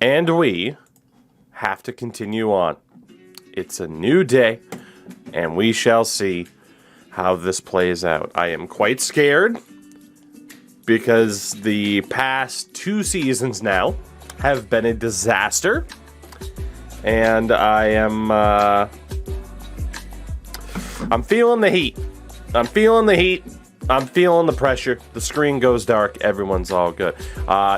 And we have to continue on. It's a new day, and we shall see how this plays out. I am quite scared because the past 2 seasons now have been a disaster. And I am, I'm feeling the heat. I'm feeling the heat. I'm feeling the pressure. The screen goes dark. Everyone's all good.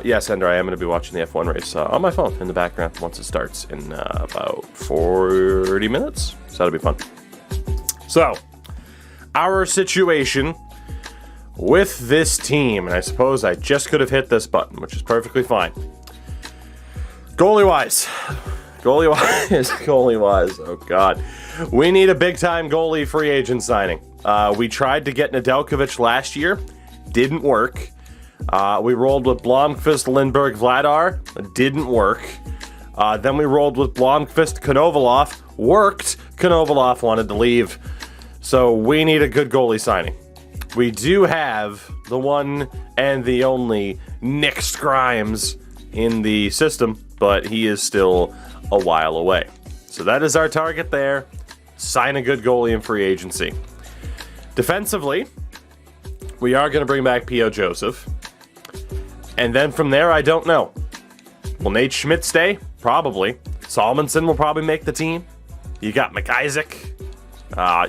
Yes, Ender, I am going to be watching the F1 race on my phone in the background once it starts in about 40 minutes. So that'll be fun. So, our situation with this team, and I suppose I just could have hit this button, which is perfectly fine. Goalie-wise, oh God. We need a big-time goalie free agent signing. We tried to get Nedeljkovic last year. Didn't work. We rolled with Blomqvist, Lindbergh, Vladar. Didn't work. Then we rolled with Blomqvist, Konovalov. Worked. Konovalov wanted to leave. So we need a good goalie signing. We do have the one and the only Nick Scrimes in the system, but he is still a while away. So that is our target there. Sign a good goalie in free agency. Defensively, we are going to bring back P.O. Joseph. And then from there, I don't know. Will Nate Schmidt stay? Probably. Salmonson will probably make the team. You got McIsaac,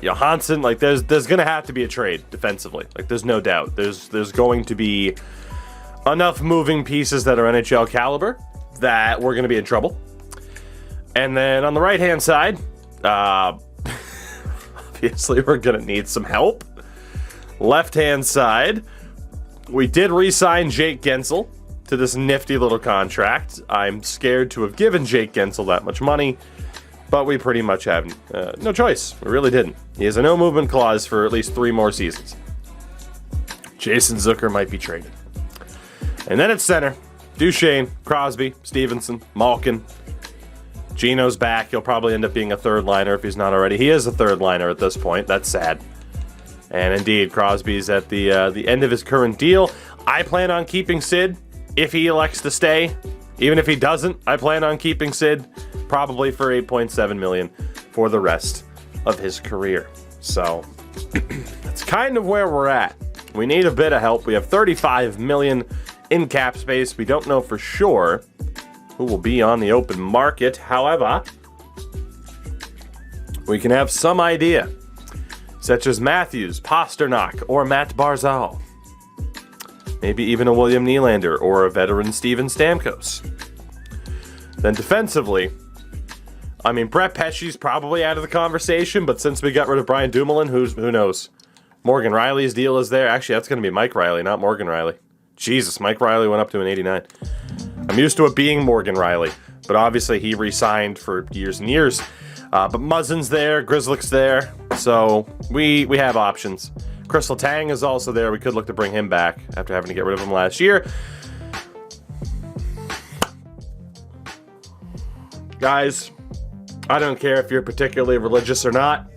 Johansson. Like, there's going to have to be a trade defensively. Like, there's no doubt. There's going to be enough moving pieces that are NHL caliber that we're going to be in trouble. And then on the right-hand side, obviously we're going to need some help. Left-hand side, we did re-sign Jake Gensel to this nifty little contract. I'm scared to have given Jake Gensel that much money, but we pretty much have no choice. We really didn't. He has a no-movement clause for at least 3 more seasons. Jason Zucker might be traded. And then at center, Duchesne, Crosby, Stevenson, Malkin. Gino's back. He'll probably end up being a third liner if he's not already. He is a third liner at this point. That's sad. And indeed, Crosby's at the end of his current deal. I plan on keeping Sid if he elects to stay. Even if he doesn't, I plan on keeping Sid probably for $8.7 million for the rest of his career. So that's kind of where we're at. We need a bit of help. We have $35 million in cap space. We don't know for sure who will be on the open market. However, we can have some idea, such as Matthews, Pasternak, or Matt Barzal. Maybe even a William Nylander or a veteran Steven Stamkos. Then defensively, I mean, Brett Pesce's probably out of the conversation, but since we got rid of Brian Dumoulin, who knows? Morgan Riley's deal is there. Actually, that's going to be Mike Riley, not Morgan Riley. Jesus, Mike Riley went up to an 89. I'm used to it being Morgan Riley, but obviously he re-signed for years and years. But Muzzin's there, Grizzlick's there, so we have options. Crystal Tang is also there. We could look to bring him back after having to get rid of him last year. Guys, I don't care if you're particularly religious or not.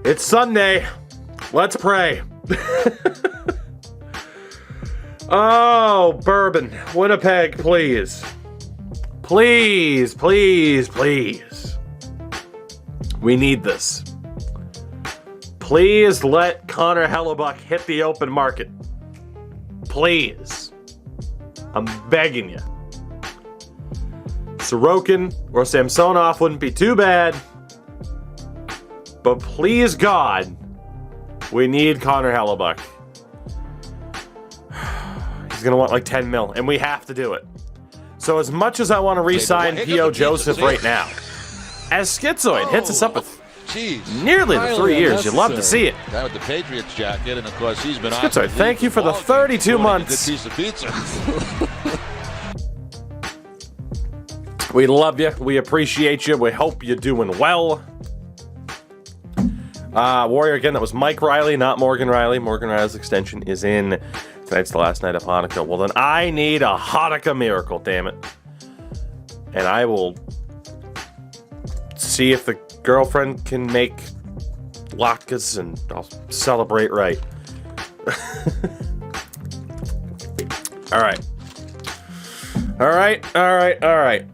It's Sunday. Let's pray. Oh, bourbon. Winnipeg, please. Please, please, please. We need this. Please let Connor Hellebuck hit the open market. Please. I'm begging you. Sorokin or Samsonov wouldn't be too bad. But please, God, we need Connor Hellebuck. He's going to want like 10 mil, and we have to do it. So as much as I want to re-sign P.O. Joseph right now, as Schizoid hits us up with nearly the 3 years, you'd love to see it. That with the Patriots jacket, and of course he's been Schizoid, thank you for the 32 months. Good piece of pizza. We love you. We appreciate you. We hope you're doing well. Warrior, again, that was Mike Riley, not Morgan Riley. Morgan Riley's extension is in. Tonight's the last night of Hanukkah. Well, then I need a Hanukkah miracle, damn it. And I will see if the girlfriend can make latkes, and I'll celebrate right. All right. All right.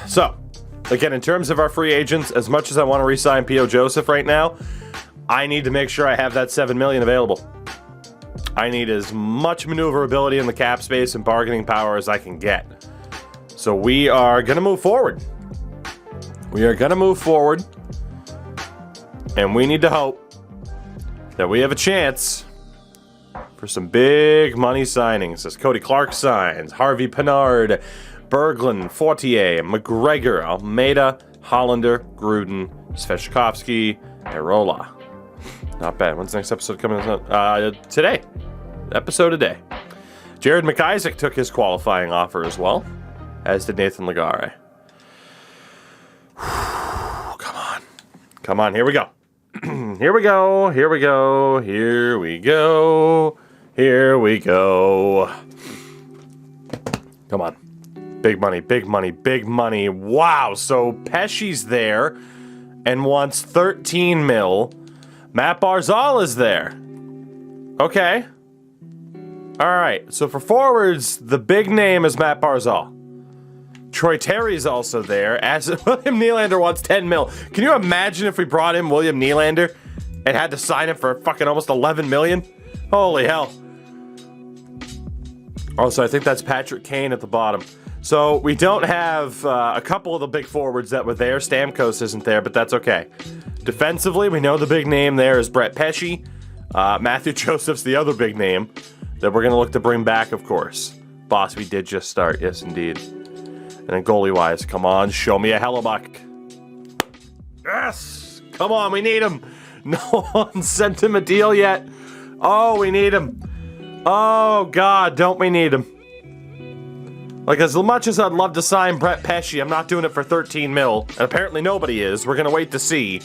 So, again, in terms of our free agents, as much as I want to re-sign P.O. Joseph right now, I need to make sure I have that $7 million available. I need as much maneuverability in the cap space and bargaining power as I can get. So we are going to move forward. And we need to hope that we have a chance for some big money signings. As Cody Clark signs, Harvey Pinard, Berglund, Fortier, McGregor, Almeida, Hollander, Gruden, Svechkovsky, Arola. Not bad. When's the next episode coming out? Today. Episode today. Jared McIsaac took his qualifying offer as well, as did Nathan Legare. Come on. Here we go. Here we go. Come on. Big money. Wow. So Pesci's there and wants 13 mil. Matt Barzal is there. Okay. All right. So for forwards, the big name is Matt Barzal. Troy Terry's also there, as William Nylander wants 10 mil. Can you imagine if we brought in William Nylander and had to sign him for fucking almost 11 million? Holy hell. Also, I think that's Patrick Kane at the bottom. So we don't have a couple of the big forwards that were there. Stamkos isn't there, but that's okay. Defensively, we know the big name there is Brett Pesci. Matthew Joseph's the other big name that we're going to look to bring back, of course. Boss, we did just start. Yes, indeed. And then goalie-wise, come on, show me a Hellebuck. Yes! Come on, we need him. No one sent him a deal yet. Oh, we need him. Oh, God, don't we need him? Like, as much as I'd love to sign Brett Pesci, I'm not doing it for 13 mil. And apparently nobody is. We're going to wait to see.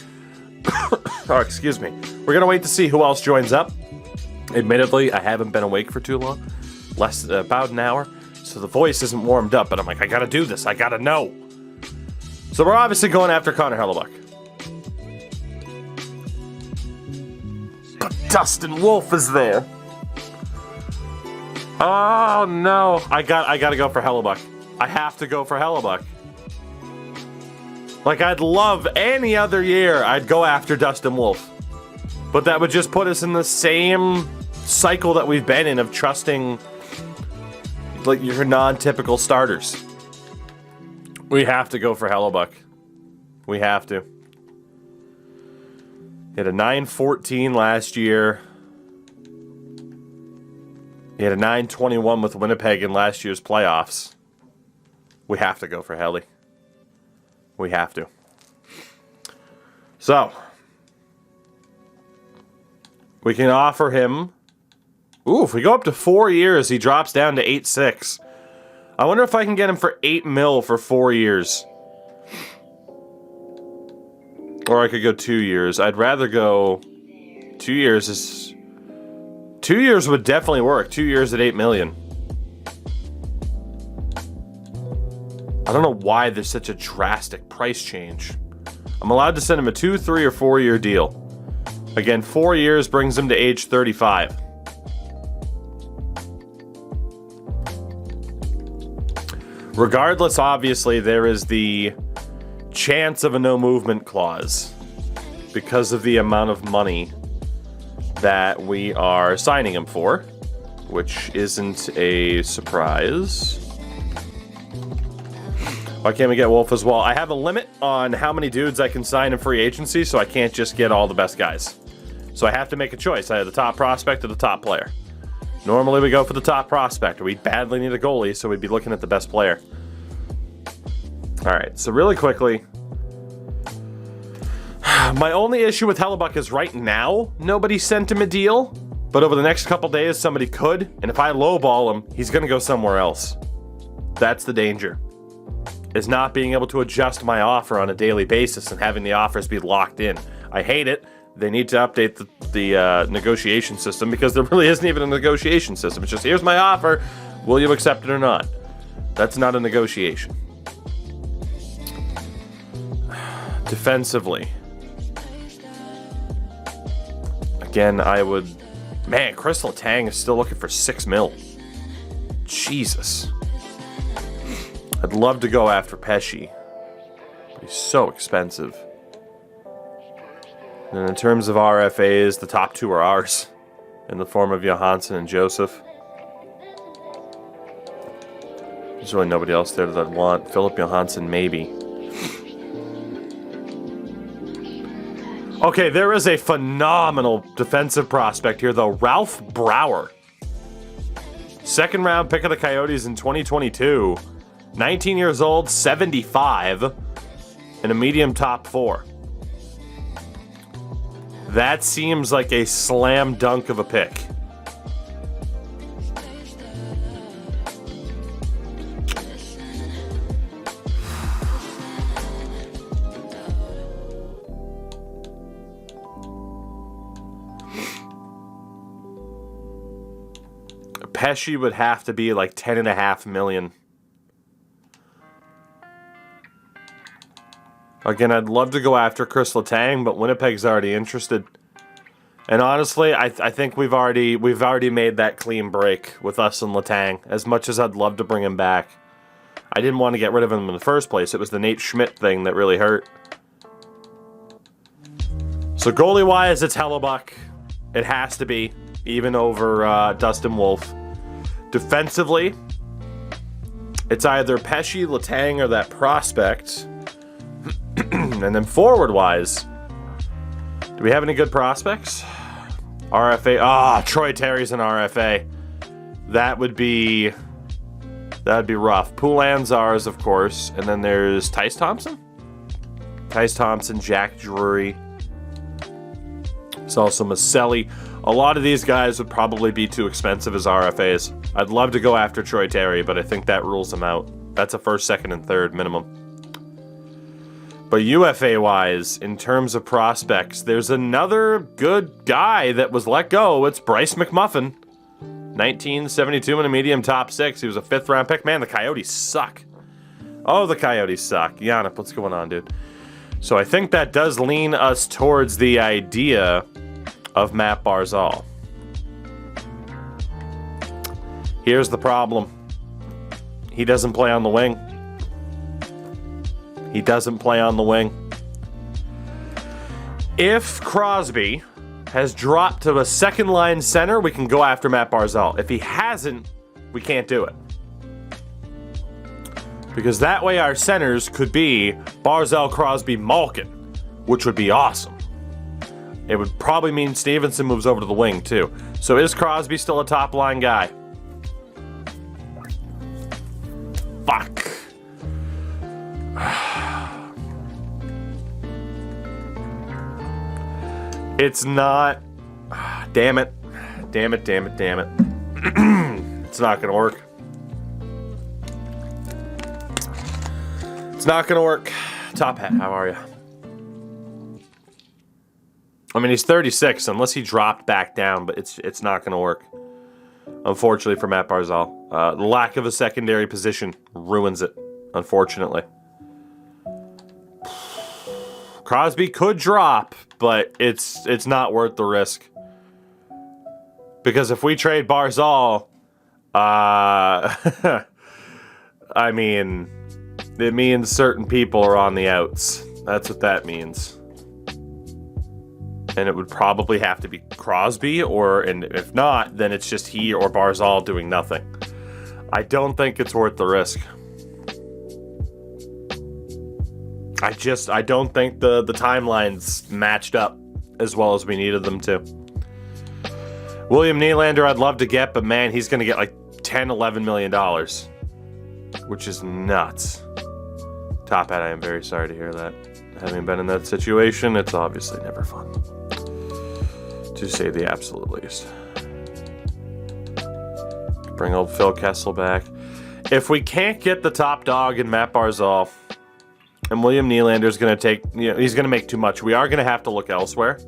Oh, excuse me. We're going to wait to see who else joins up. Admittedly, I haven't been awake for too long. About an hour. So the voice isn't warmed up, but I'm like, I gotta do this. I gotta know. So we're obviously going after Connor Hellebuck. But Dustin Wolf is there. Oh no. I gotta go for Hellebuck. I have to go for Hellebuck. Like, I'd love any other year I'd go after Dustin Wolf. But that would just put us in the same cycle that we've been in of trusting like your non-typical starters. We have to go for Hellebuck. We have to. He had a 9.14 last year. He had a 9.21 with Winnipeg in last year's playoffs. We have to go for Helly. We have to. So, we can offer him... Ooh, if we go up to 4 years, he drops down to 8.6. I wonder if I can get him for 8 mil for 4 years. Or I could go 2 years. I'd rather go... 2 years is... 2 years would definitely work. 2 years at 8 million. I don't know why there's such a drastic price change. I'm allowed to send him a 2, 3, or 4 year deal. Again, 4 years brings him to age 35. Regardless, obviously, there is the chance of a no movement clause because of the amount of money that we are signing him for, which isn't a surprise. Why can't we get Wolf as well? I have a limit on how many dudes I can sign in free agency, so I can't just get all the best guys. So I have to make a choice. I have the top prospect or the top player. Normally we go for the top prospect. We badly need a goalie, so we'd be looking at the best player. Alright, so really quickly. My only issue with Hellebuck is right now, nobody sent him a deal. But over the next couple days, somebody could. And if I lowball him, he's going to go somewhere else. That's the danger. Is not being able to adjust my offer on a daily basis and having the offers be locked in. I hate it. They need to update the negotiation system because there really isn't even a negotiation system. It's just, here's my offer. Will you accept it or not? That's not a negotiation. Defensively. Again, I would... Man, Crystal Tang is still looking for 6 mil. Jesus. love to go after Pesci, but he's so expensive. And in terms of RFAs, the top two are ours, in the form of Johansson and Joseph. There's really nobody else there that I'd want. Philip Johansson, maybe. Okay, there is a phenomenal defensive prospect here, though. Ralph Brower. Second round pick of the Coyotes in 2022. 19 years old, 75, and a medium top 4. That seems like a slam dunk of a pick. Pesci would have to be like $10.5 million. Again, I'd love to go after Chris Letang, but Winnipeg's already interested. And honestly, I think we've already made that clean break with us and Letang. As much as I'd love to bring him back, I didn't want to get rid of him in the first place. It was the Nate Schmidt thing that really hurt. So goalie-wise, it's Hellebuck. It has to be, even over Dustin Wolf. Defensively, it's either Pesci, Letang, or that prospect. And then forward-wise, do we have any good prospects? RFA. Troy Terry's an RFA. That would be rough. Poulin's ours, of course. And then there's Tyce Thompson. Tyce Thompson, Jack Drury. There's also Maselli. A lot of these guys would probably be too expensive as RFAs. I'd love to go after Troy Terry, but I think that rules him out. That's a first, second, and third minimum. But UFA-wise, in terms of prospects, there's another good guy that was let go. It's Bryce McMuffin. 1972 in a medium top 6. He was a 5th-round pick. Man, the Coyotes suck. Oh, the Coyotes suck. Yannick, what's going on, dude? So I think that does lean us towards the idea of Matt Barzal. Here's the problem. He doesn't play on the wing. He doesn't play on the wing. If Crosby has dropped to a second-line center, we can go after Matt Barzal. If he hasn't, we can't do it. Because that way our centers could be Barzal, Crosby, Malkin, which would be awesome. It would probably mean Stevenson moves over to the wing, too. So is Crosby still a top-line guy? Fuck. It's not. Damn it. Damn it, damn it, damn it. It's not going to work. It's not going to work. Top Hat, how are you? I mean, he's 36, unless he dropped back down, but it's not going to work. Unfortunately for Matt Barzal. The lack of a secondary position ruins it, unfortunately. Crosby could drop, but it's not worth the risk. Because if we trade Barzal, I mean, it means certain people are on the outs. That's what that means. And it would probably have to be Crosby, and if not, then it's just he or Barzal doing nothing. I don't think it's worth the risk. I don't think the timelines matched up as well as we needed them to. William Nylander I'd love to get, but man, he's going to get like $10-11 million, which is nuts. Top Hat, I am very sorry to hear that. Having been in that situation, it's obviously never fun, to say the absolute least. Bring old Phil Kessel back. If we can't get the top dog in Matt Barzal, and William Nylander's going to take, he's going to make too much, we are going to have to look elsewhere,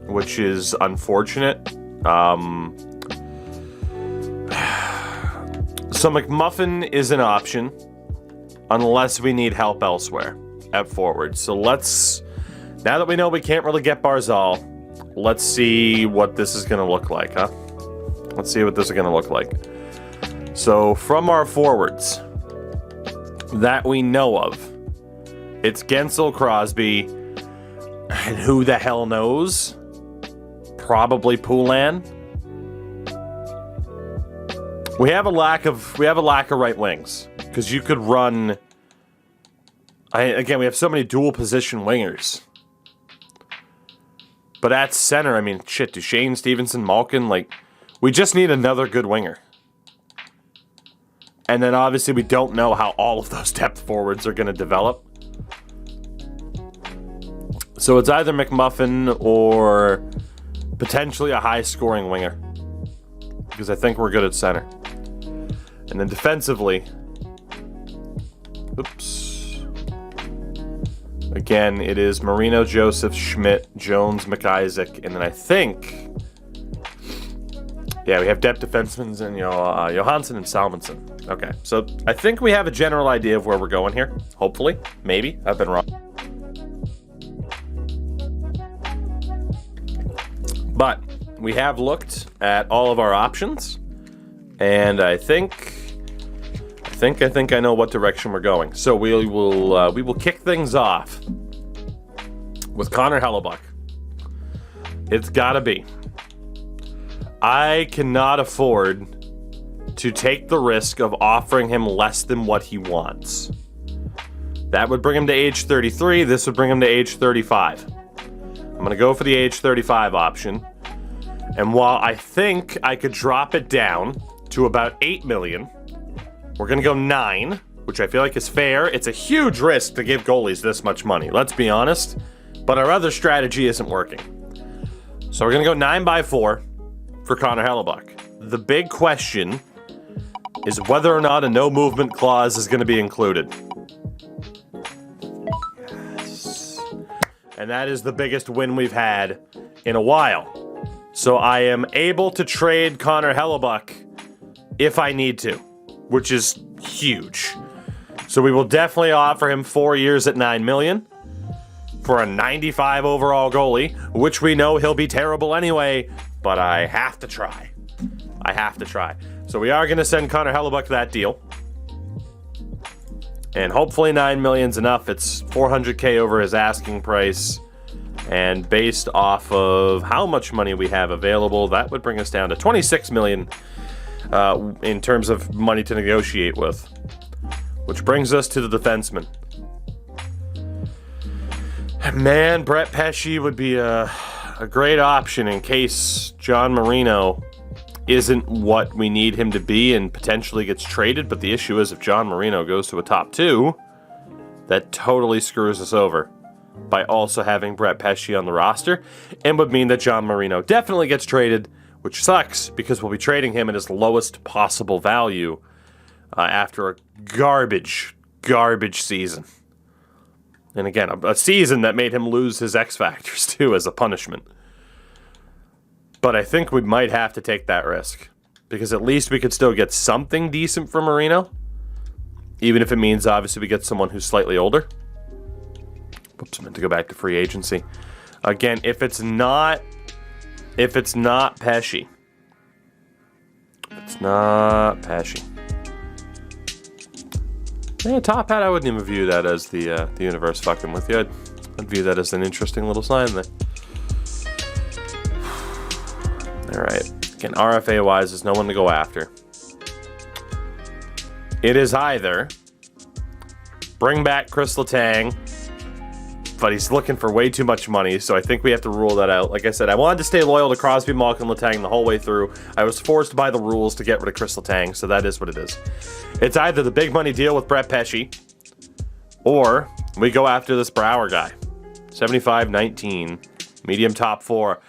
which is unfortunate. So McMuffin is an option, unless we need help elsewhere at forward. So let's, now that we know we can't really get Barzal, let's see what this is going to look like, huh? Let's see what this is going to look like. So from our forwards that we know of, it's Gensel, Crosby, and who the hell knows? Probably Poulin. We have a lack of right wings because you could run. Again, we have so many dual position wingers. But at center, I mean, shit, Duchesne, Stevenson, Malkin, like, we just need another good winger. And then obviously we don't know how all of those depth forwards are going to develop. So it's either McMuffin or potentially a high-scoring winger. Because I think we're good at center. And then defensively, again, it is Marino, Joseph, Schmidt, Jones, McIsaac, and then I think, yeah, we have depth defensemen and Johansson and Salmonson. Okay, so I think we have a general idea of where we're going here. Hopefully, maybe. I've been wrong. But we have looked at all of our options, and I think I know what direction we're going. So we will kick things off with Connor Hellebuyck. It's gotta be. I cannot afford to take the risk of offering him less than what he wants. That would bring him to age 33. This would bring him to age 35. I'm gonna go for the age 35 option. And while I think I could drop it down to about 8 million, we're going to go 9, which I feel like is fair. It's a huge risk to give goalies this much money, let's be honest. But our other strategy isn't working. So we're going to go 9x4 for Connor Hellebuyck. The big question is whether or not a no movement clause is going to be included. Yes. And that is the biggest win we've had in a while. So I am able to trade Connor Hellebuyck if I need to, which is huge. So we will definitely offer him 4 years at $9 million for a 95 overall goalie, which we know he'll be terrible anyway, but I have to try. So we are going to send Connor Hellebuyck that deal. And hopefully $9 million's enough. It's $400K over his asking price. And based off of how much money we have available, that would bring us down to $26 million in terms of money to negotiate with. Which brings us to the defenseman. Man, Brett Pesce would be a great option in case John Marino isn't what we need him to be and potentially gets traded. But the issue is if John Marino goes to a top 2, that totally screws us over by also having Brett Pesce on the roster, and would mean that John Marino definitely gets traded, which sucks because we'll be trading him at his lowest possible value after a garbage season. And again, a season that made him lose his X Factors too as a punishment. But I think we might have to take that risk because at least we could still get something decent for Marino, even if it means obviously we get someone who's slightly older. Oops, I meant to go back to free agency. Again, if it's not Pesce. Yeah, Top Hat, I wouldn't even view that as the universe fucking with you. I'd view that as an interesting little sign there. Alright. Again, RFA-wise, there's no one to go after. It is either bring back Chris Letang, but he's looking for way too much money, so I think we have to rule that out. Like I said, I wanted to stay loyal to Crosby, Malkin, Letang the whole way through. I was forced by the rules to get rid of Chris Letang, so that is what it is. It's either the big money deal with Brett Pesce, or we go after this Brouwer guy. 75-19, medium top 4.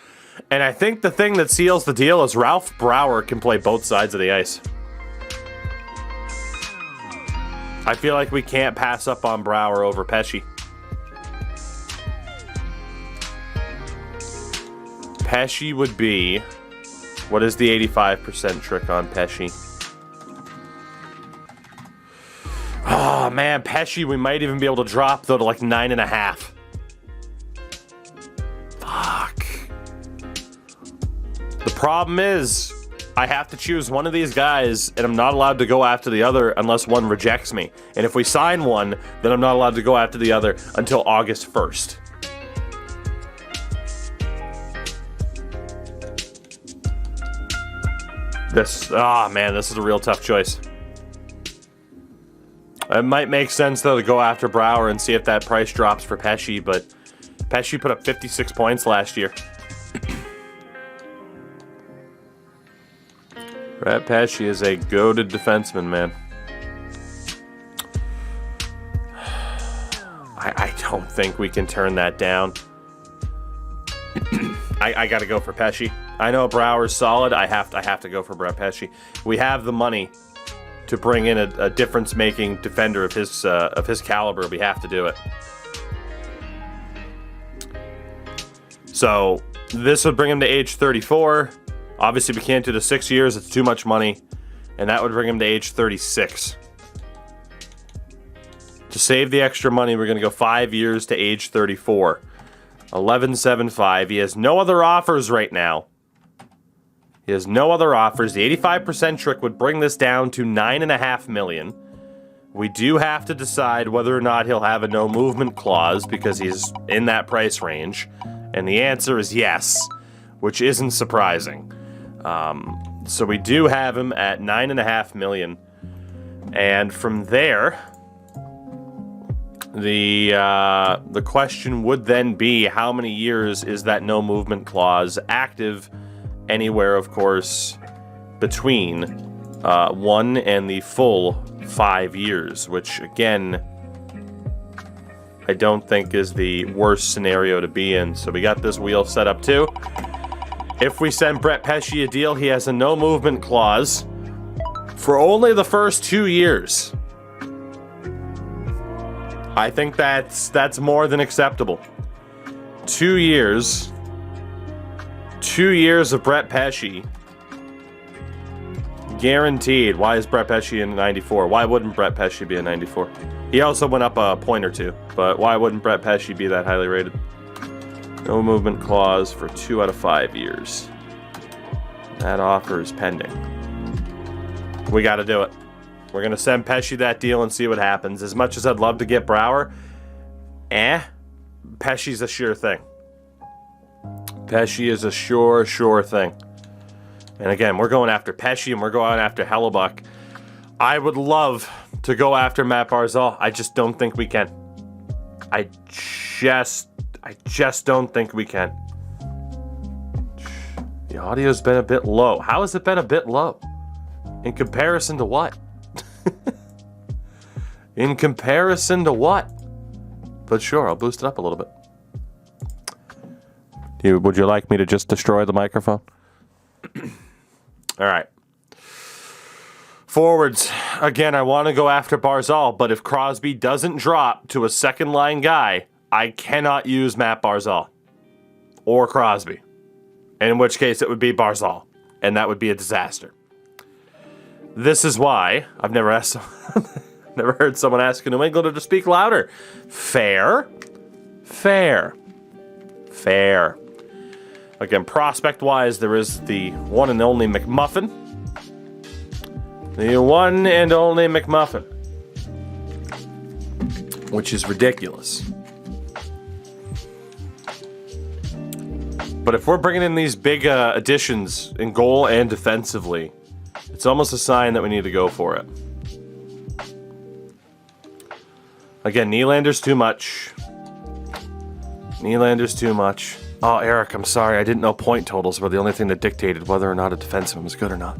And I think the thing that seals the deal is Ralph Brouwer can play both sides of the ice. I feel like we can't pass up on Brouwer over Pesce. Pesce would be... What is the 85% trick on Pesce? Oh, man, Pesce, we might even be able to drop, though, to like 9.5. Fuck. The problem is, I have to choose one of these guys, and I'm not allowed to go after the other unless one rejects me. And if we sign one, then I'm not allowed to go after the other until August 1st. This is a real tough choice. It might make sense, though, to go after Brouwer and see if that price drops for Pesce, but Pesce put up 56 points last year. Brett Pesce is a goated defenseman, man. I don't think we can turn that down. I got to go for Pesce. I know Brouwer's solid. I have to go for Brett Pesce. We have the money to bring in a difference-making defender of his caliber. We have to do it. So this would bring him to age 34. Obviously, we can't do the 6 years. It's too much money. And that would bring him to age 36. To save the extra money, we're going to go 5 years to age 34. 11.75. He has no other offers right now. He has no other offers. The 85% trick would bring this down to $9.5 million. We do have to decide whether or not he'll have a no movement clause because he's in that price range. And the answer is yes, which isn't surprising. So we do have him at $9.5 million. And from there, the question would then be how many years is that no movement clause active? Anywhere, of course, between 1 and the full 5 years, which, again, I don't think is the worst scenario to be in. So we got this wheel set up, too. If we send Brett Pesce a deal, he has a no-movement clause for only the first 2 years. I think that's more than acceptable. 2 years... 2 years of Brett Pesce. Guaranteed. Why is Brett Pesce in 94? Why wouldn't Brett Pesce be a 94? He also went up a point or two, but why wouldn't Brett Pesce be that highly rated? No movement clause for 2 out of 5 years. That offer is pending. We got to do it. We're going to send Pesce that deal and see what happens. As much as I'd love to get Brouwer, Pesce's a sure thing. Pesce is a sure thing. And again, we're going after Pesce and we're going after Hellebuck. I would love to go after Matt Barzal. I just don't think we can. I just don't think we can. The audio's been a bit low. How has it been a bit low? In comparison to what? In comparison to what? But sure, I'll boost it up a little bit. Would you like me to just destroy the microphone? All right. Forwards. Again, I want to go after Barzal, but if Crosby doesn't drop to a second-line guy, I cannot use Matt Barzal. Or Crosby. In which case, it would be Barzal. And that would be a disaster. This is why I've never asked never heard someone ask a New Englander to speak louder. Fair. Again, prospect-wise, there is the one and only McMuffin. The one and only McMuffin. Which is ridiculous. But if we're bringing in these big additions in goal and defensively, it's almost a sign that we need to go for it. Again, Nylander's too much. Oh, Eric, I'm sorry. I didn't know point totals were the only thing that dictated whether or not a defenseman was good or not.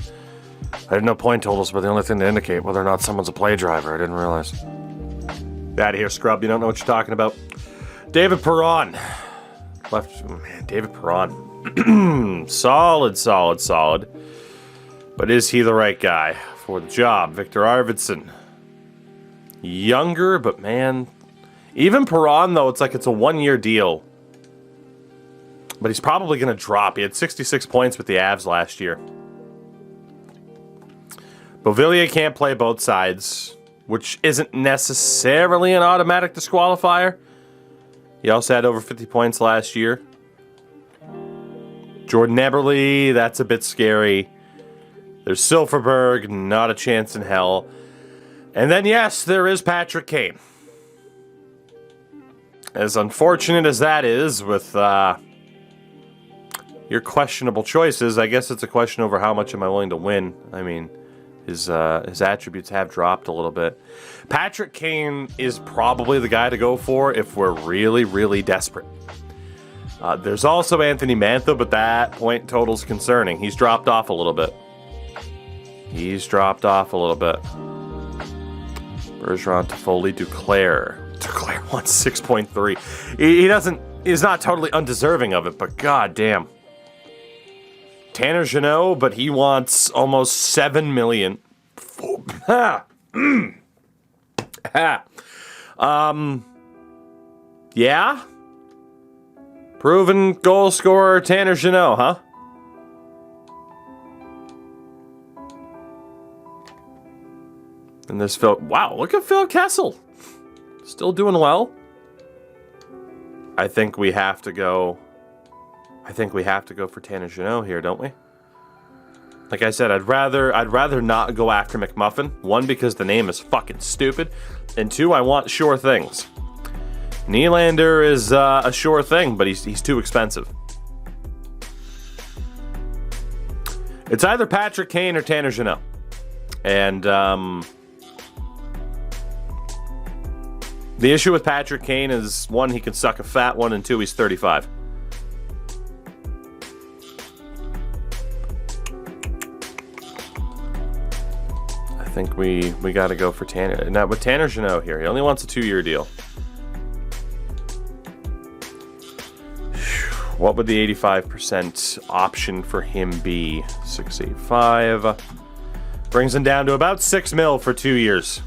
I didn't know point totals were the only thing to indicate whether or not someone's a play driver. I didn't realize. Get out of here, scrub. You don't know what you're talking about. David Perron. David Perron. Solid. But is he the right guy for the job? Victor Arvidsson. Younger, but man... Even Perron, though, it's like it's a one-year deal. But he's probably going to drop. He had 66 points with the Avs last year. Beauvillier can't play both sides, which isn't necessarily an automatic disqualifier. He also had over 50 points last year. Jordan Eberle, that's a bit scary. There's Silverberg, not a chance in hell. And then, yes, there is Patrick Kane. As unfortunate as that is with your questionable choices, I guess it's a question over how much am I willing to win. I mean, his attributes have dropped a little bit. Patrick Kane is probably the guy to go for if we're really, really desperate. There's also Anthony Mantha, but that point total's concerning. He's dropped off a little bit. Bergeron, Toffoli, Duclair. Duclair wants 6.3. He's not totally undeserving of it, but goddamn. Tanner Jeannot, but he wants almost $7 million. Yeah? Proven goal scorer Tanner Jeannot, huh? And this Phil... Wow, look at Phil Kessel. Still doing well. I think we have to go for Tanner Jeannot here, don't we? Like I said, I'd rather not go after McMuffin. One, because the name is fucking stupid. And two, I want sure things. Nylander is a sure thing, but he's too expensive. It's either Patrick Kane or Tanner Jeannot. And the issue with Patrick Kane is, one, he can suck a fat one, and two, he's 35. I think we got to go for Tanner. Now, with Tanner Jeannot here, he only wants a 2-year deal. What would the 85% option for him be? 685. Brings him down to about $6 million for 2 years.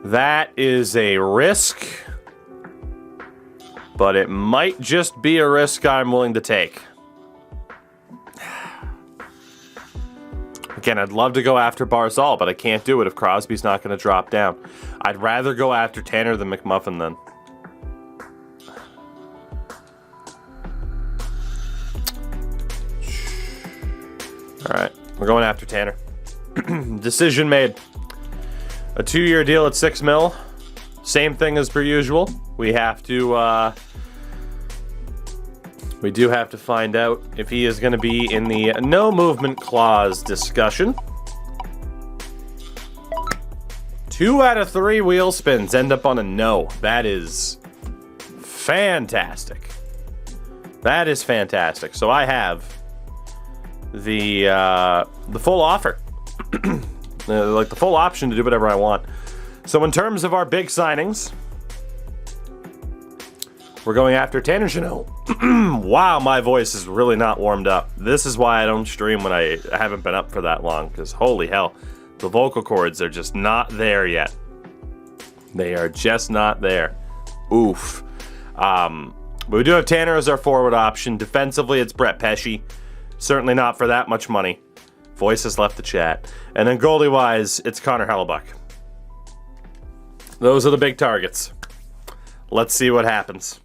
That is a risk, but it might just be a risk I'm willing to take. Again, I'd love to go after Barzal, but I can't do it if Crosby's not going to drop down. I'd rather go after Tanner than McMuffin then. All right, we're going after Tanner. Decision made. A 2-year deal at $6 million. Same thing as per usual. We do have to find out if he is going to be in the no movement clause discussion. 2 out of 3 wheel spins end up on a no. That is fantastic. That is fantastic. So I have the full offer. Like the full option to do whatever I want. So in terms of our big signings, we're going after Tanner Jeannot. Wow, my voice is really not warmed up. This is why I don't stream when I haven't been up for that long, because holy hell, the vocal cords are just not there yet. They are just not there. Oof. But we do have Tanner as our forward option. Defensively, it's Brett Pesce. Certainly not for that much money. Voice has left the chat. And then goalie-wise, it's Connor Hellebuck. Those are the big targets. Let's see what happens.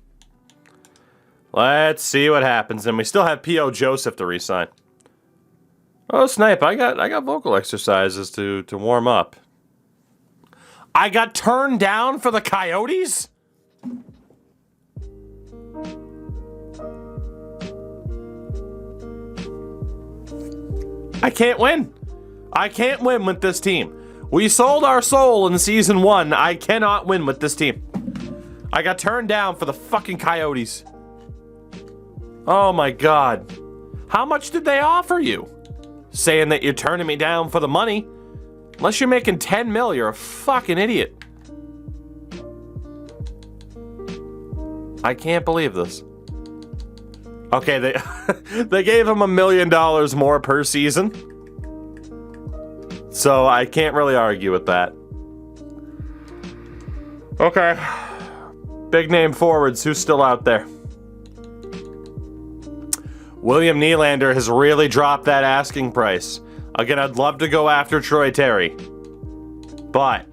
And we still have P.O. Joseph to re-sign. Oh, snipe. I got vocal exercises to warm up. I got turned down for the Coyotes? I can't win. I can't win with this team. We sold our soul in season 1. I cannot win with this team. I got turned down for the fucking Coyotes. Oh my god. How much did they offer you? Saying that you're turning me down for the money. Unless you're making $10 million, you're a fucking idiot. I can't believe this. Okay, they gave him $1 million more per season. So I can't really argue with that. Okay. Big name forwards, who's still out there? William Nylander has really dropped that asking price. Again, I'd love to go after Troy Terry. But,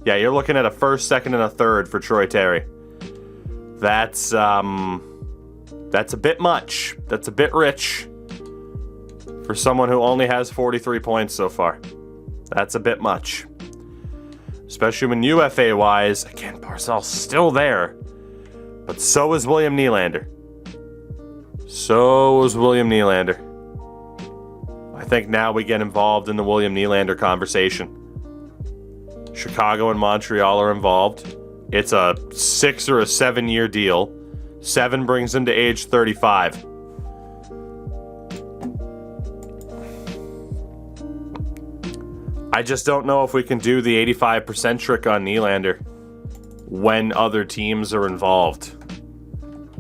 yeah, you're looking at a first, second, and a third for Troy Terry. That's a bit much. That's a bit rich for someone who only has 43 points so far. That's a bit much. Especially when UFA-wise, again, Barzal's still there. But so is William Nylander. So is William Nylander. I think now we get involved in the William Nylander conversation. Chicago and Montreal are involved. It's a 6 or a 7 year deal. 7 brings him to age 35. I just don't know if we can do the 85% trick on Nylander when other teams are involved.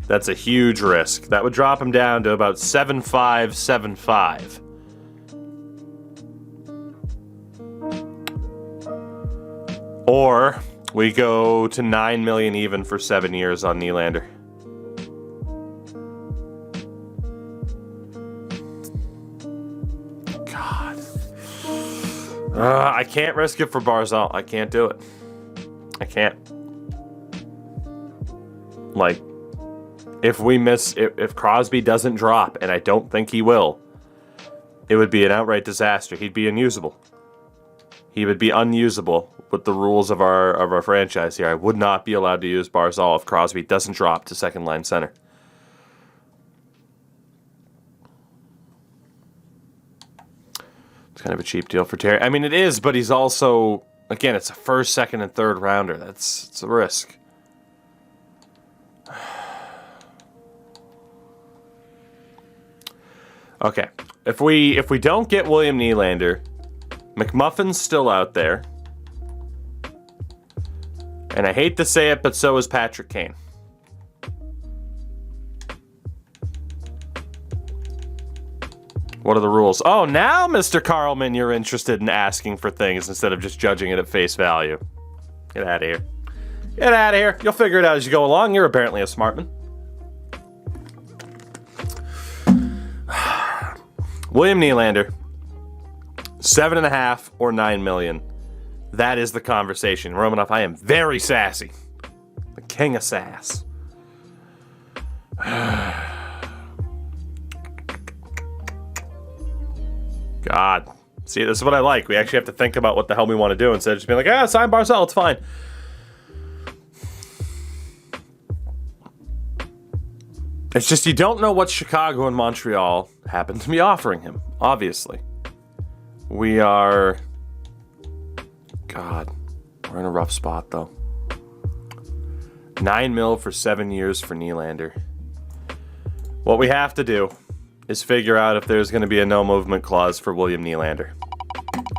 That's a huge risk. That would drop him down to about 7.5, 7.5. Or we go to $9 million even for 7 years on Nylander. God. I can't risk it for Barzal. I can't do it. I can't. Like, if Crosby doesn't drop, and I don't think he will, it would be an outright disaster. He'd be unusable. He would be unusable with the rules of our franchise here. I would not be allowed to use Barzal if Crosby doesn't drop to second line center. It's kind of a cheap deal for Terry. I mean, it is, but he's also, again, it's a first, second, and third rounder. It's a risk. Okay, if we don't get William Nylander, McMuffin's still out there. And I hate to say it, but so is Patrick Kane. What are the rules? Oh, now, Mr. Carlman, you're interested in asking for things instead of just judging it at face value. Get out of here. Get out of here. You'll figure it out as you go along. You're apparently a smart man. William Nylander, 7.5 or $9 million. That is the conversation. Romanoff, I am very sassy. The king of sass. God. See, this is what I like. We actually have to think about what the hell we want to do instead of just being like, sign Barzal, it's fine. It's just you don't know what Chicago and Montreal happen to be offering him, obviously. We are... God, we're in a rough spot, though. $9 million for 7 years for Nylander. What we have to do is figure out if there's going to be a no-movement clause for William Nylander.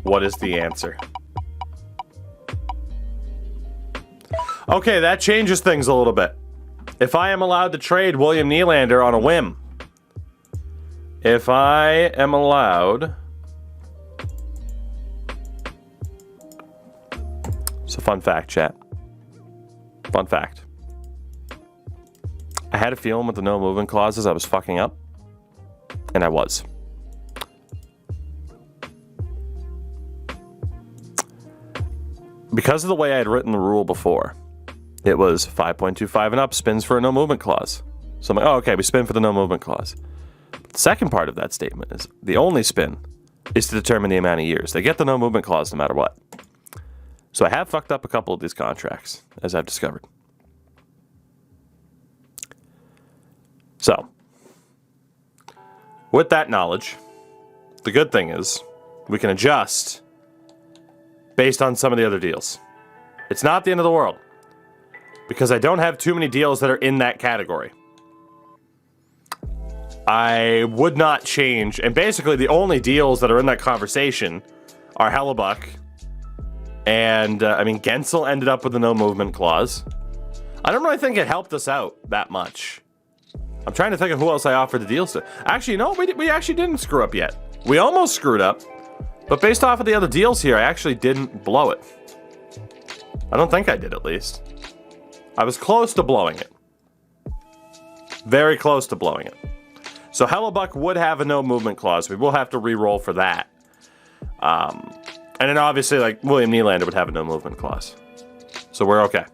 What is the answer? Okay, that changes things a little bit. If I am allowed to trade William Nylander on a whim, if I am allowed... It's a fun fact, chat. Fun fact. I had a feeling with the no movement clauses I was fucking up. And I was. Because of the way I had written the rule before, it was 5.25 and up spins for a no movement clause. So I'm like, oh, okay, we spin for the no movement clause. The second part of that statement is the only spin is to determine the amount of years. They get the no movement clause no matter what. So I have fucked up a couple of these contracts, as I've discovered. So, with that knowledge, the good thing is we can adjust based on some of the other deals. It's not the end of the world, because I don't have too many deals that are in that category. I would not change, and basically the only deals that are in that conversation are Hellebuck, and Gensel ended up with a no movement clause. I don't really think it helped us out that much. I'm trying to think of who else I offered the deals to. Actually, no, we actually didn't screw up yet. We almost screwed up, but based off of the other deals here, I actually didn't blow it. I don't think I did, at least. I was close to blowing it. Very close to blowing it. So Hellebuck would have a no movement clause. We will have to re-roll for that. And then obviously, like, William Nylander would have a no movement clause. So we're okay.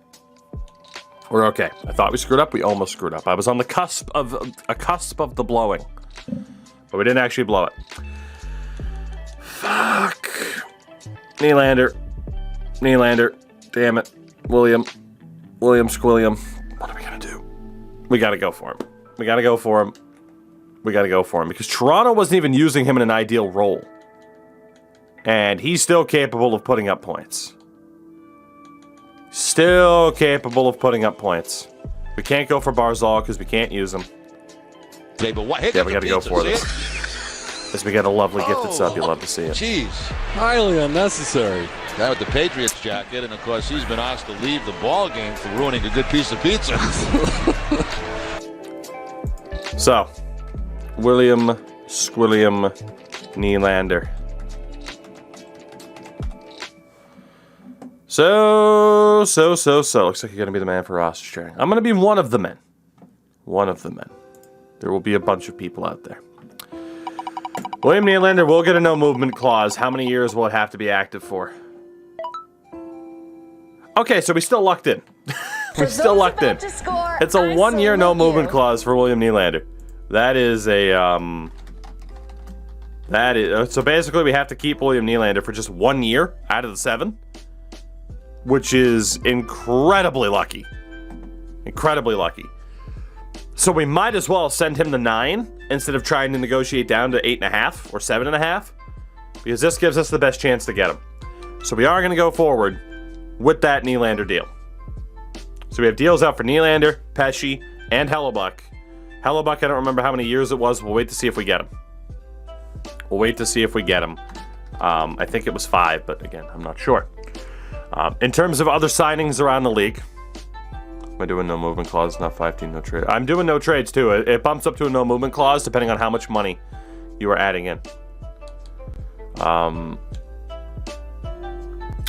We're okay. I thought we screwed up. We almost screwed up. I was on the cusp of the blowing. But we didn't actually blow it. Fuck. Nylander. Damn it. William Squilliam. What are we going to do? We got to go for him. Because Toronto wasn't even using him in an ideal role. And he's still capable of putting up points. We can't go for Barzal because we can't use him. Yeah, we got to go for this. As we get a lovely gifted sub, you'll love to see it. Jeez. Highly unnecessary. Guy with the Patriots jacket, and of course he's been asked to leave the ball game for ruining a good piece of pizza. So, William Squilliam Nylander. So. Looks like you're going to be the man for roster sharing. I'm going to be one of the men. There will be a bunch of people out there. William Nylander will get a no movement clause. How many years will it have to be active for? Okay, so we still lucked in. It's a 1-year no movement clause for William Nylander. That is so basically we have to keep William Nylander for just 1 year out of the 7, which is incredibly lucky. So we might as well send him the 9 instead of trying to negotiate down to 8.5 or 7.5, because this gives us the best chance to get him. So we are going to go forward with that Nylander deal. So we have deals out for Nylander, Pesce, and Hellebuck. Hellebuck, I don't remember how many years it was. We'll wait to see if we get him. I think it was 5, but again, I'm not sure. In terms of other signings around the league, am I doing no movement clause, not 5-team, no trade? I'm doing no trades too. It bumps up to a no movement clause depending on how much money you are adding in.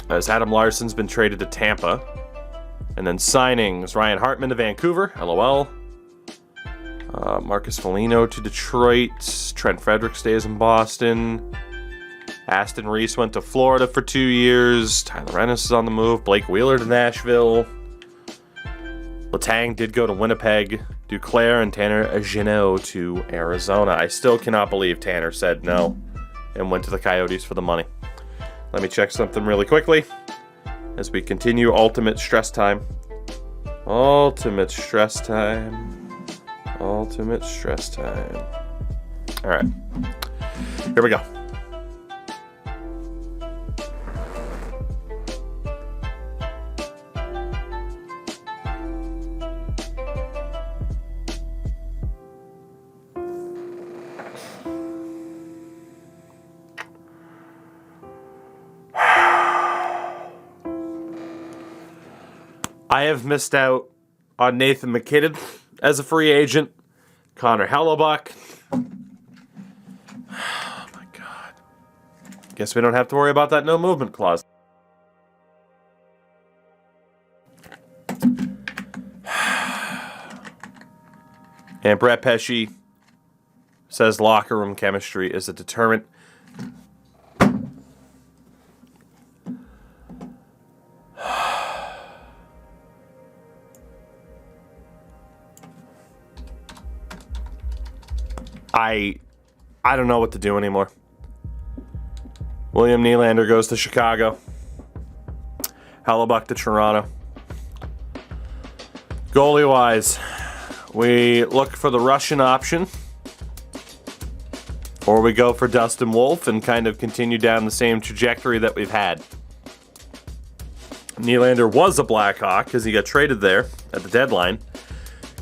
As Adam Larson's been traded to Tampa. And then signings, Ryan Hartman to Vancouver, LOL. Marcus Foligno to Detroit. Trent Frederick stays in Boston. Aston Reese went to Florida for 2 years. Tyler Ennis is on the move. Blake Wheeler to Nashville. Letang did go to Winnipeg. Duclair and Tanner Jeannot to Arizona. I still cannot believe Tanner said no and went to the Coyotes for the money. Let me check something really quickly as we continue Ultimate Stress Time. Ultimate Stress Time. All right. Here we go. I have missed out on Nathan McKinnon as a free agent. Connor Hellebuck. Oh my God. Guess we don't have to worry about that no movement clause. And Brett Pesce says locker room chemistry is a deterrent. I don't know what to do anymore. William Nylander goes to Chicago. Hellebuck to Toronto. Goalie-wise, we look for the Russian option, or we go for Dustin Wolf and kind of continue down the same trajectory that we've had. Nylander was a Blackhawk because he got traded there at the deadline.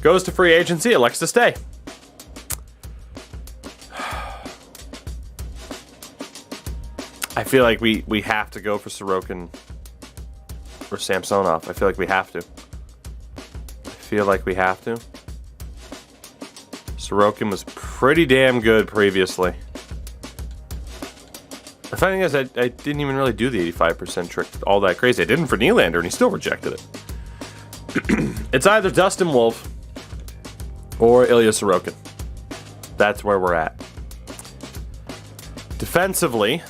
Goes to free agency, elects to stay. I feel like we have to go for Sorokin or Samsonov. I feel like we have to. Sorokin was pretty damn good previously. The funny thing is, I didn't even really do the 85% trick all that crazy. I didn't for Nylander, and he still rejected it. It's either Dustin Wolf or Ilya Sorokin. That's where we're at. Defensively,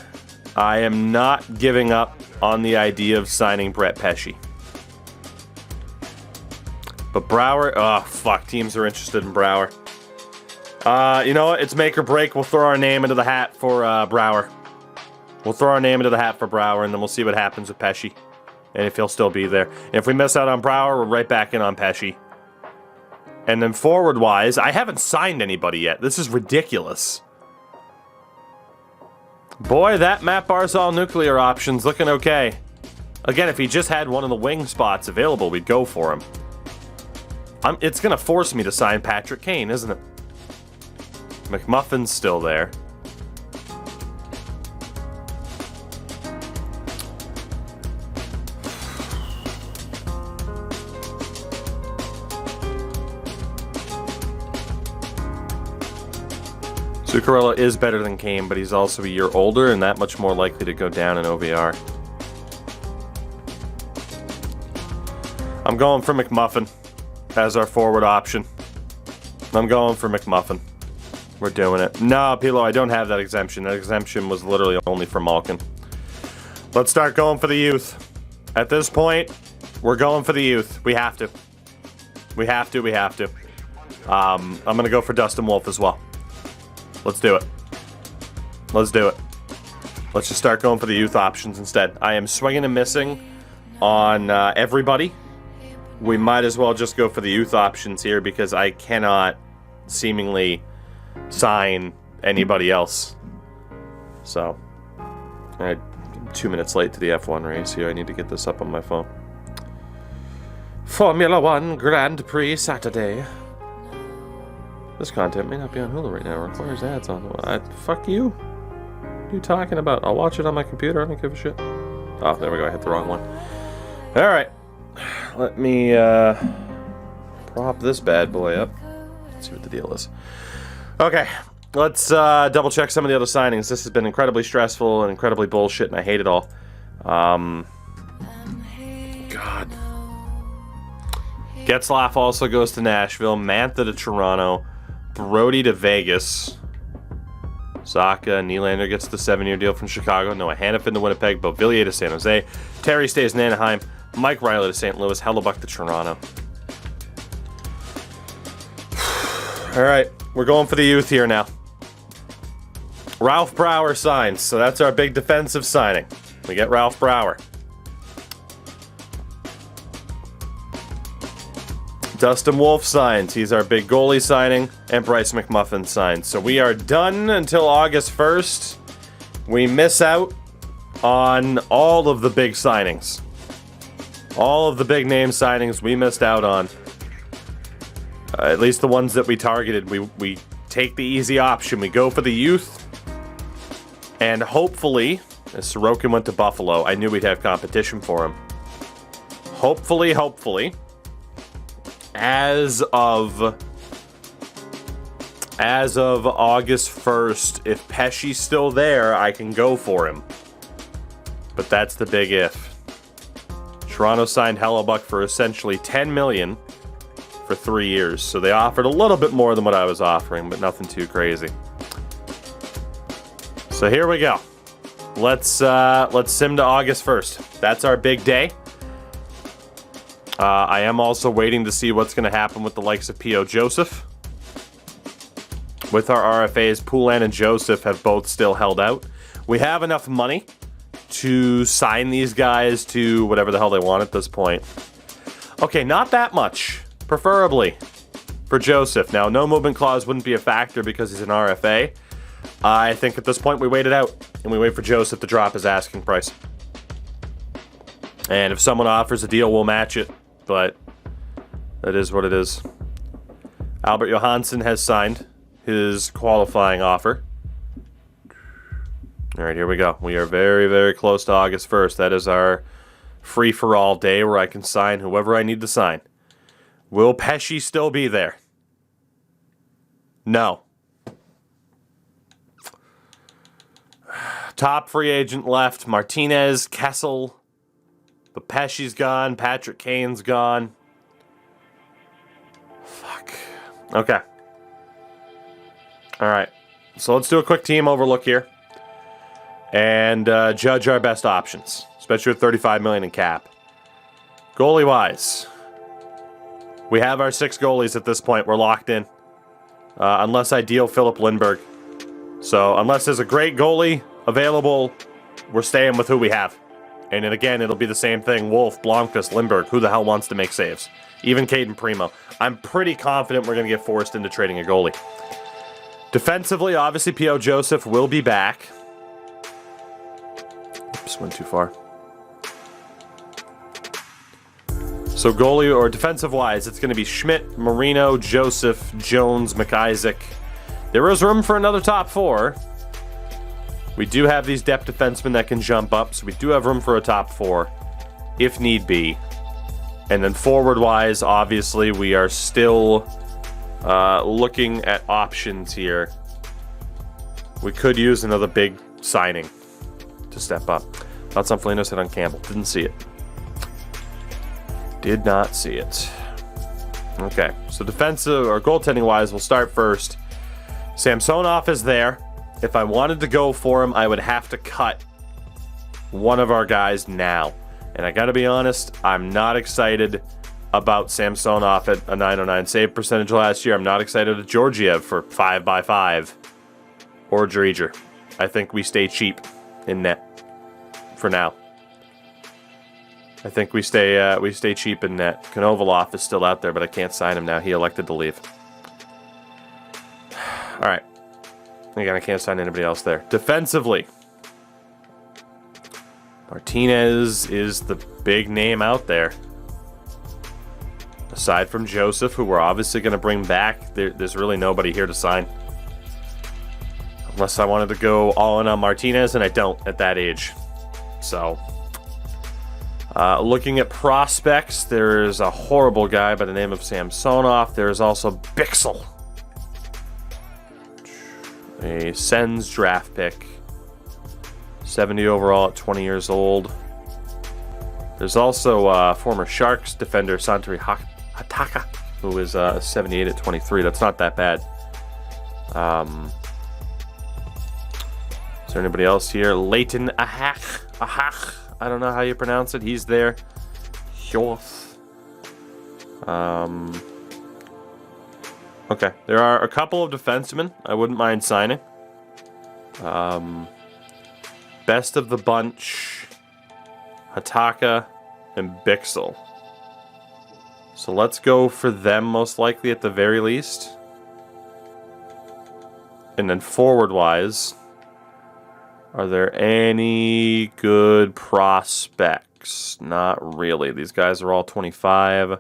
I am not giving up on the idea of signing Brett Pesce. But Brouwer, oh fuck, teams are interested in Brouwer. You know what? It's make or break. We'll throw our name into the hat for Brouwer. We'll throw our name into the hat for Brouwer, and then we'll see what happens with Pesci. And if he'll still be there. And if we miss out on Brouwer, we're right back in on Pesci. And then forward-wise, I haven't signed anybody yet. This is ridiculous. Boy, that Matt Barzal nuclear option's looking okay. Again, if he just had one of the wing spots available, we'd go for him. It's going to force me to sign Patrick Kane, isn't it? McMuffin's still there. Zuccarello is better than Kane, but he's also a year older and that much more likely to go down in OVR. I'm going for McMuffin as our forward option. I'm going for McMuffin. We're doing it. No, Pilo, I don't have that exemption. That exemption was literally only for Malkin. Let's start going for the youth. At this point, we're going for the youth. We have to. We have to. I'm going to go for Dustin Wolf as well. Let's do it. Let's do it. Let's just start going for the youth options instead. I am swinging and missing on everybody. We might as well just go for the youth options here because I cannot seemingly sign anybody else. So, I'm 2 minutes late to the F1 race here. I need to get this up on my phone. Formula 1 Grand Prix Saturday. This content may not be on Hulu right now. It requires ads on the... fuck you. What are you talking about? I'll watch it on my computer. I don't give a shit. Oh, there we go. I hit the wrong one. Alright. Let me prop this bad boy up. Let's see what the deal is. Okay. Let's double check some of the other signings. This has been incredibly stressful and incredibly bullshit, and I hate it all. God. Getzlaf also goes to Nashville. Mantha to Toronto. Brody to Vegas. Zaka, Nylander gets the 7-year deal from Chicago. Noah Hannafin to Winnipeg. Beauvillier to San Jose. Terry stays in Anaheim. Mike Riley to St. Louis. Hellebuck to Toronto. Alright, we're going for the youth here now. Ralph Brouwer signs, so that's our big defensive signing. We get Ralph Brouwer. Dustin Wolf signs. He's our big goalie signing. And Bryce Mcmuffin signs. So we are done until August 1st. We miss out on all of the big signings. All of the big name signings we missed out on. At least the ones that we targeted. We take the easy option. We go for the youth. And hopefully, as Sorokin went to Buffalo, I knew we'd have competition for him. Hopefully, as of August 1st, if Pesci's still there, I can go for him. But that's the big if. Toronto signed Hellebuck for essentially $10 million for 3 years. So they offered a little bit more than what I was offering, but nothing too crazy. So here we go. Let's sim to August 1st. That's our big day. I am also waiting to see what's going to happen with the likes of P.O. Joseph. With our RFAs, Poulin and Joseph have both still held out. We have enough money to sign these guys to whatever the hell they want at this point. Okay, not that much, preferably, for Joseph. Now, no movement clause wouldn't be a factor because he's an RFA. I think at this point we wait it out, and we wait for Joseph to drop his asking price. And if someone offers a deal, we'll match it. But that is what it is. Albert Johansson has signed his qualifying offer. All right, here we go. We are very, very close to August 1st. That is our free-for-all day where I can sign whoever I need to sign. Will Pesci still be there? No. Top free agent left, Martinez, Kessel. But Pesci's gone. Patrick Kane's gone. Fuck. Okay. All right. So let's do a quick team overlook here. And judge our best options. Especially with $35 million in cap. Goalie-wise. We have our 6 goalies at this point. We're locked in. Unless I deal Philip Lindbergh. So unless there's a great goalie available we're staying with who we have. And then again, it'll be the same thing. Wolf, Blomqvist, Lindbergh. Who the hell wants to make saves? Even Caden Primo. I'm pretty confident we're going to get forced into trading a goalie. Defensively, obviously, P.O. Joseph will be back. Oops, went too far. So goalie or defensive-wise, it's going to be Schmidt, Marino, Joseph, Jones, McIsaac. There is room for another top four. We do have these depth defensemen that can jump up, so we do have room for a top four, if need be. And then forward-wise, obviously, we are still looking at options here. We could use another big signing to step up. Thought some Felinos hit on Campbell. Didn't see it. Did not see it. Okay, so defensive or goaltending-wise, we'll start first. Samsonov is there. If I wanted to go for him, I would have to cut one of our guys now. And I gotta be honest, I'm not excited about Samsonov at a 909 save percentage last year. I'm not excited at Georgiev for 5x5 or Dreger. I think we stay cheap in net for now. I think we stay cheap in net. Konovalov is still out there, but I can't sign him now. He elected to leave. All right. Again, I can't sign anybody else there. Defensively, Martinez is the big name out there. Aside from Joseph, who we're obviously going to bring back, there's really nobody here to sign. Unless I wanted to go all in on Martinez, and I don't at that age. So, looking at prospects, there's a horrible guy by the name of Samsonov. There's also Bixel, a Sens draft pick, 70 overall at 20 years old. There's also former Sharks defender Santeri Hataka, who is 78 at 23. That's not that bad. Is there anybody else here? Leighton Ahach. I don't know how you pronounce it. He's there. Hjoth. Okay. There are a couple of defensemen I wouldn't mind signing. Best of the bunch, Hataka and Bixel. So let's go for them most likely at the very least. And then forward-wise, are there any good prospects? Not really. These guys are all 25.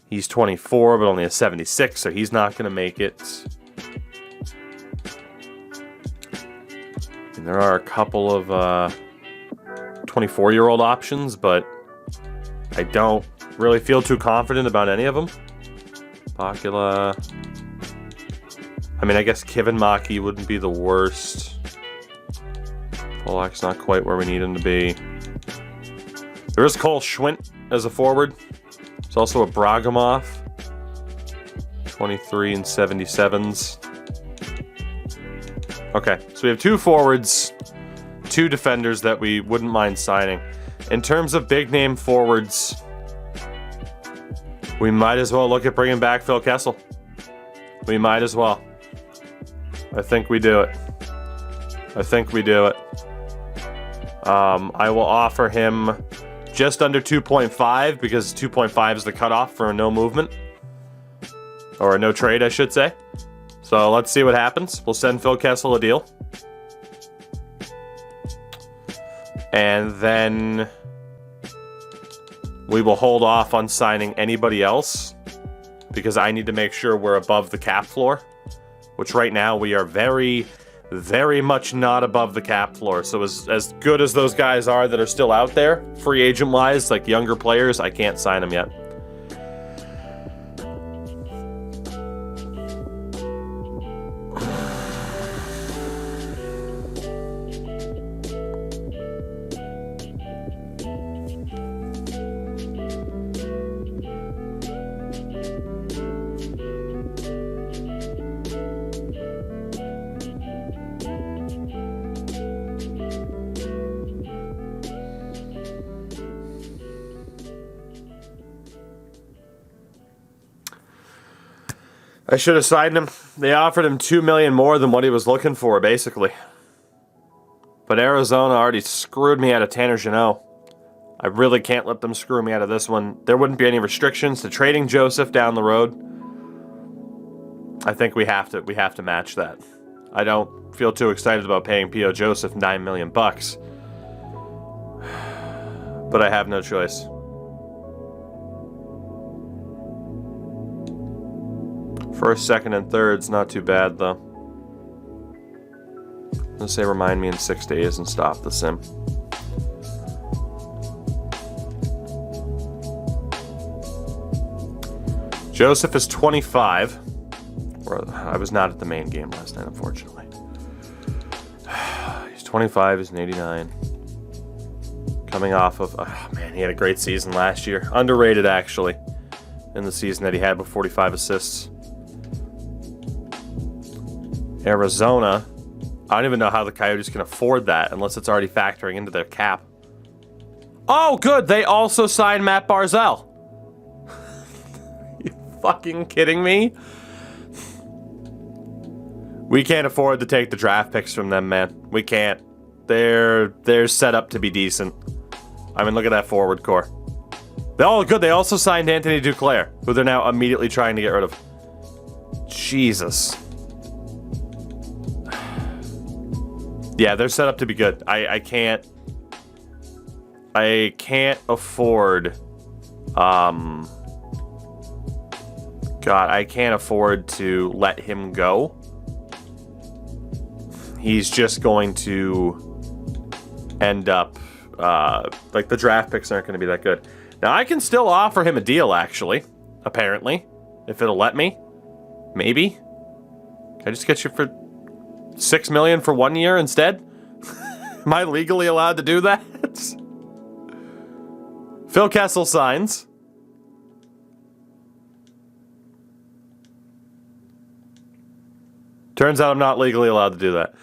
He's 24, but only a 76, so he's not going to make it. And there are a couple of 24-year-old options, but I don't really feel too confident about any of them. Bakula. I mean, I guess Kevin Maki wouldn't be the worst. Polak's not quite where we need him to be. There is Cole Schwent as a forward. There's also a Bragomov. 23 and 77s. Okay, so we have two forwards, two defenders that we wouldn't mind signing. In terms of big name forwards, we might as well look at bringing back Phil Kessel. We might as well. I think we do it. I will offer him just under 2.5 because 2.5 is the cutoff for a no movement. Or a no trade, I should say. So let's see what happens. We'll send Phil Kessel a deal. And then we will hold off on signing anybody else because I need to make sure we're above the cap floor, which right now we are very, very much not above the cap floor. So as good as those guys are that are still out there, free agent-wise, like younger players, I can't sign them yet. I should have signed him. They offered him $2 million more than what he was looking for, basically. But Arizona already screwed me out of Tanner Jeannot. I really can't let them screw me out of this one. There wouldn't be any restrictions to trading Joseph down the road. I think we have to match that. I don't feel too excited about paying P.O. Joseph $9 million. But I have no choice. First, second, and third's not too bad, though. Let's say remind me in 6 days and stop the sim. Joseph is 25. I was not at the main game last night, unfortunately. He's 25, he's an 89. Coming off of... Oh, man, he had a great season last year. Underrated, actually, in the season that he had with 45 assists. Arizona... I don't even know how the Coyotes can afford that unless it's already factoring into their cap. Oh, good. They also signed Matt Barzal. You fucking kidding me? We can't afford to take the draft picks from them, man. We can't. They're set up to be decent. I mean, look at that forward core. Oh, good. They also signed Anthony Duclair, who they're now immediately trying to get rid of. Jesus. Yeah, they're set up to be good. I can't afford... God, I can't afford to let him go. He's just going to end up... like, the draft picks aren't going to be that good. Now, I can still offer him a deal, actually. Apparently. If it'll let me. Maybe. Can I just get you for... $6 million for 1 year instead? Am I legally allowed to do that? Phil Kessel signs. Turns out I'm not legally allowed to do that.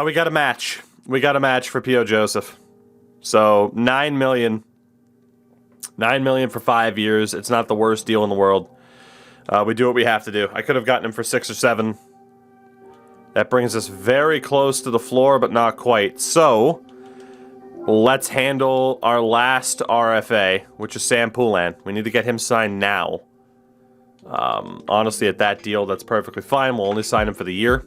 We got a match. We got a match for P.O. Joseph. So $9 million. $9 million for 5 years. It's not the worst deal in the world. We do what we have to do. I could have gotten him for 6 or 7. That brings us very close to the floor, but not quite. So, let's handle our last RFA, which is Sam Poulin. We need to get him signed now. Honestly, at that deal, that's perfectly fine. We'll only sign him for the year.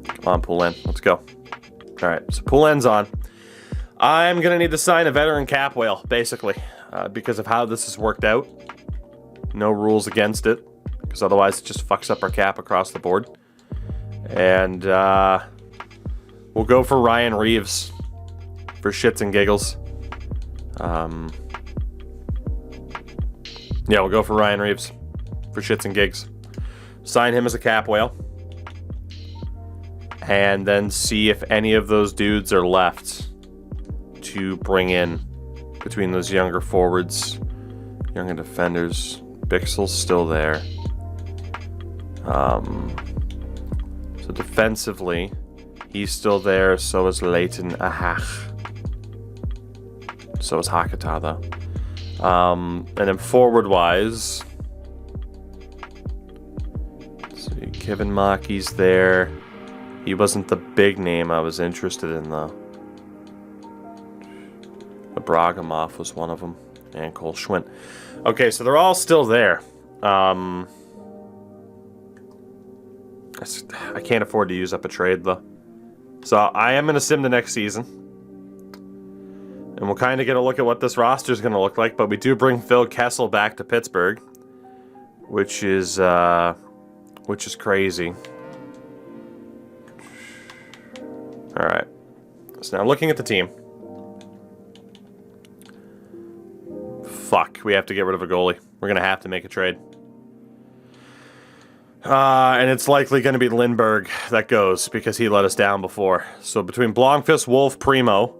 Come on, Poulin. Let's go. All right, so Poulin's on. I'm going to need to sign a veteran cap whale, basically, because of how this has worked out. No rules against it, because otherwise it just fucks up our cap across the board. And we'll go for Ryan Reeves for shits and giggles. Yeah, we'll go for Ryan Reeves for shits and gigs. Sign him as a cap whale. And then see if any of those dudes are left to bring in between those younger forwards, younger defenders. Bixel's still there. So defensively, he's still there. So is Leighton Ahach. So is Hakata, though. And then forward-wise, let's see, Kevin Mackey's there. He wasn't the big name I was interested in, though. Abragamov was one of them. And Cole Schwent. Okay, so they're all still there. I can't afford to use up a trade, though. So I am going to sim the next season. And we'll kind of get a look at what this roster is going to look like. But we do bring Phil Kessel back to Pittsburgh. Which is crazy. Alright. So now looking at the team. Fuck, we have to get rid of a goalie. We're going to have to make a trade. And it's likely going to be Lindbergh that goes, because he let us down before. So between Blomqvist, Wolf, Primo,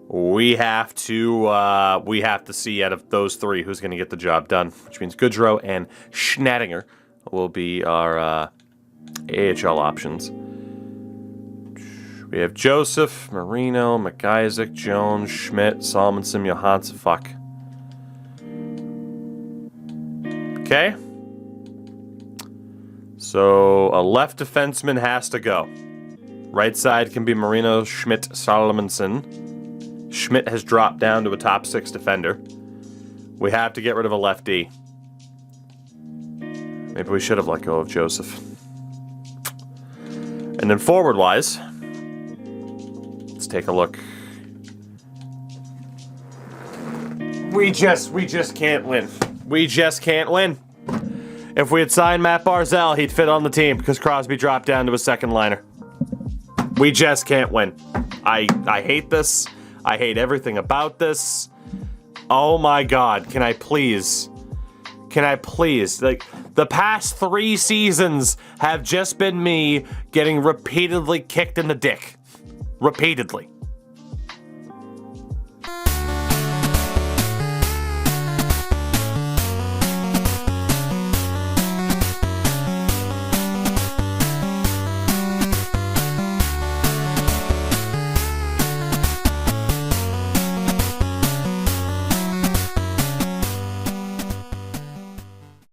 we have to see out of those three who's going to get the job done. Which means Goodrow and Schnattinger will be our AHL options. We have Joseph, Marino, McIsaac, Jones, Schmidt, Salmonson, Johansson. Fuck. Okay. So a left defenseman has to go. Right side can be Marino, Schmidt, Salomonson. Schmidt has dropped down to a top 6 defender. We have to get rid of a lefty. Maybe we should have let go of Joseph. And then forward-wise, let's take a look. We just can't win. We just can't win. If we had signed Matt Barzal, he'd fit on the team because Crosby dropped down to a second liner. We just can't win. I hate this. I hate everything about this. Oh my God, can I please? Like, the past 3 seasons have just been me getting repeatedly kicked in the dick. Repeatedly.